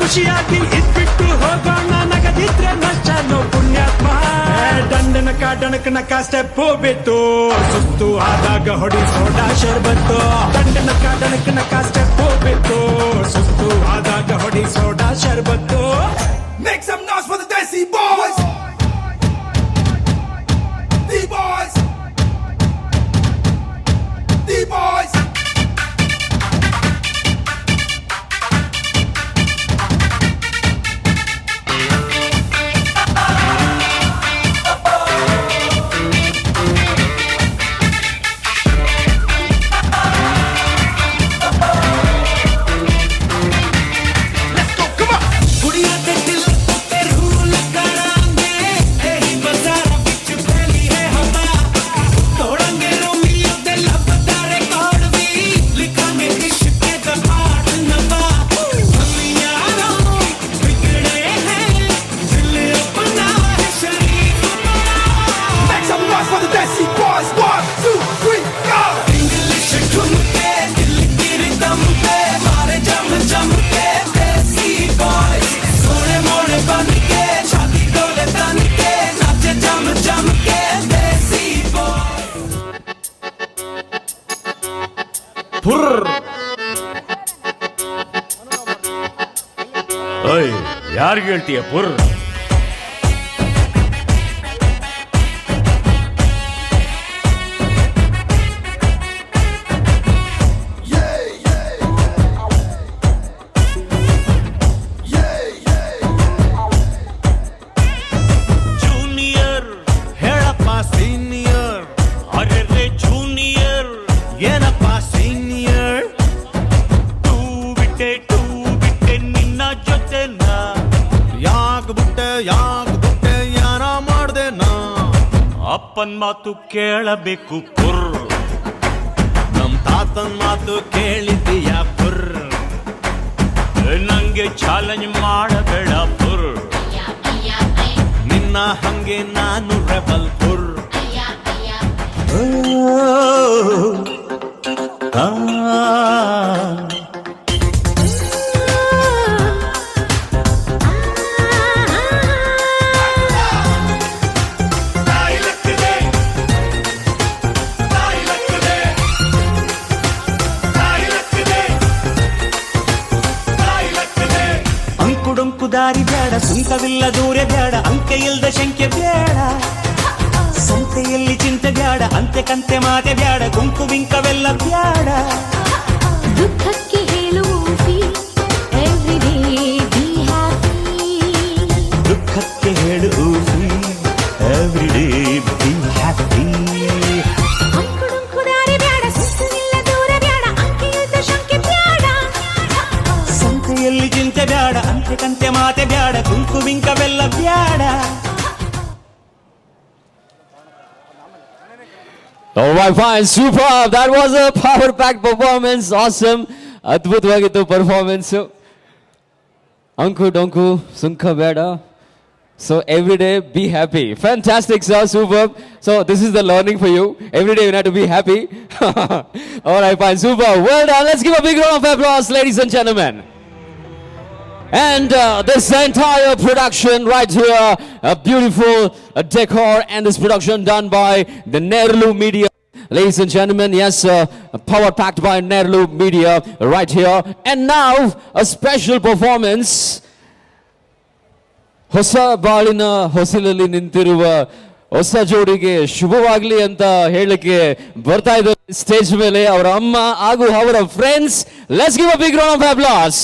ಖುಷಿಯಾಗಿ ಇದ್ಬಿಟ್ಟು ಹೋಗೋಣ ನಗದಿದ್ರೆ ನಷ್ಟ ನೋ ಪುಣ್ಯಾತ್ಮ ಡಣಕನಕ ಸ್ಟೆಪ್ ಬಿಟ್ಟು ಸುಸ್ತು ಆದಾಗ ಹೊಡಿ ಸೋಡಾ ಶರ್ಬತ್ತು ಡಣಕನಕ ಸ್ಟೆಪ್ ಬಿಟ್ಟು ಸುಸ್ತು ಆದಾಗ ಹೊಡಿ soda sharbat. Make some noise for the Desi Boys. D-Boys. D-Boys. ಯಾರಿಗೆ ಹೇಳ್ತೀಯ ಪುರ್? ಜೂನಿಯರ್ ಹೇಳಪ್ಪ ಸೀನಿಯರ್, ಅರೆ ಜೂನಿಯರ್ ಏನಪ್ಪ ಸೀನಿಯರ್? ಟೂ ಬಿಟ್ಟೆ ನಿನ್ನ ಜೊತೆನ ಯಾಕ್ ಬಿಟ್ಟೆ ಯಾನ ಮಾಡ್ದೆ ನಾ? ಅಪ್ಪನ್ ಮಾತು ಕೇಳಬೇಕು ಪುರ್, ನಮ್ ತಾತನ್ ಮಾತು ಕೇಳಿದ್ದೀಯ ಪುರ್, ನಂಗೆ ಚಾಲೆಂಜ್ ಮಾಡಬೇಡ ಪುರ್, ನಿನ್ನ ಹಂಗೆ ನಾನು ರೆಬಲ್ ಪುರ್. ದಾರಿ ಬೇಡ, ಸುಂಕವಿಲ್ಲ ದೂರ ಬೇಡ, ಅಂಕೆ ಇಲ್ದ ಶಂಕೆ ಬೇಡ, ಸಂತೆಯಲ್ಲಿ ಚಿಂತೆ ಬೇಡ, ಅಂತೆ ಕಂತೆ ಮಾತೆ ಬೇಡ, ಗುಂಪು ಬಿಂಕವೆಲ್ಲ ಬೇಡ. ದುಃಖಕ್ಕೆ ಹೇಳುವುದು ಎವ್ರಿಡೇ ಬಿ ಹ್ಯಾಪಿ, ದುಃಖಕ್ಕೆ ಹೇಳುವುದು ಎವ್ರಿಡೇ ಬಿ ಹ್ಯಾಪಿ. ಅಂಕುಡೊಂಕು ದಾರಿ ಬೇಡ, ಸುಂಕವಿಲ್ಲ ದೂರ ಬೇಡ, ಅಂಕೆ ಇಲ್ದ ಶಂಕೆ ಬೇಡ, ಸಂತೆಯಲ್ಲಿ ಚಿಂತೆ ಬೇಡ, ಅಂತೆ ಕಂತೆ ಮಾತೆ ಬೇಡ, ಗುಂಪು ಬಿಂಕವೆಲ್ಲ ಬೇಡ. All right, fine, superb. That was a power-packed performance. Awesome. Adbhutavagittu performance. Anku donku sunka beda. So every day be happy. Fantastic, sir. Superb. So this is the learning for you. Every day you have to be happy. All right, fine, superb. Well done. Let's give a big round of applause, ladies and gentlemen. And this entire production right here, a beautiful decor, and this production done by the Nerlu Media. Ladies and gentlemen, yes, power packed by Nerlu Media right here. And now, a special performance. Hosa Balina Hosilali Nintiruva ಹೊಸ ಜೋಡಿಗೆ ಶುಭವಾಗ್ಲಿ ಅಂತ ಹೇಳಲಿಕ್ಕೆ ಬರ್ತಾ ಇದ್ದಾರೆ stage ಮೇಲೆ ಅವರ ಅಮ್ಮ ಹಾಗೂ ಅವರ friends. Let's give a big round of applause.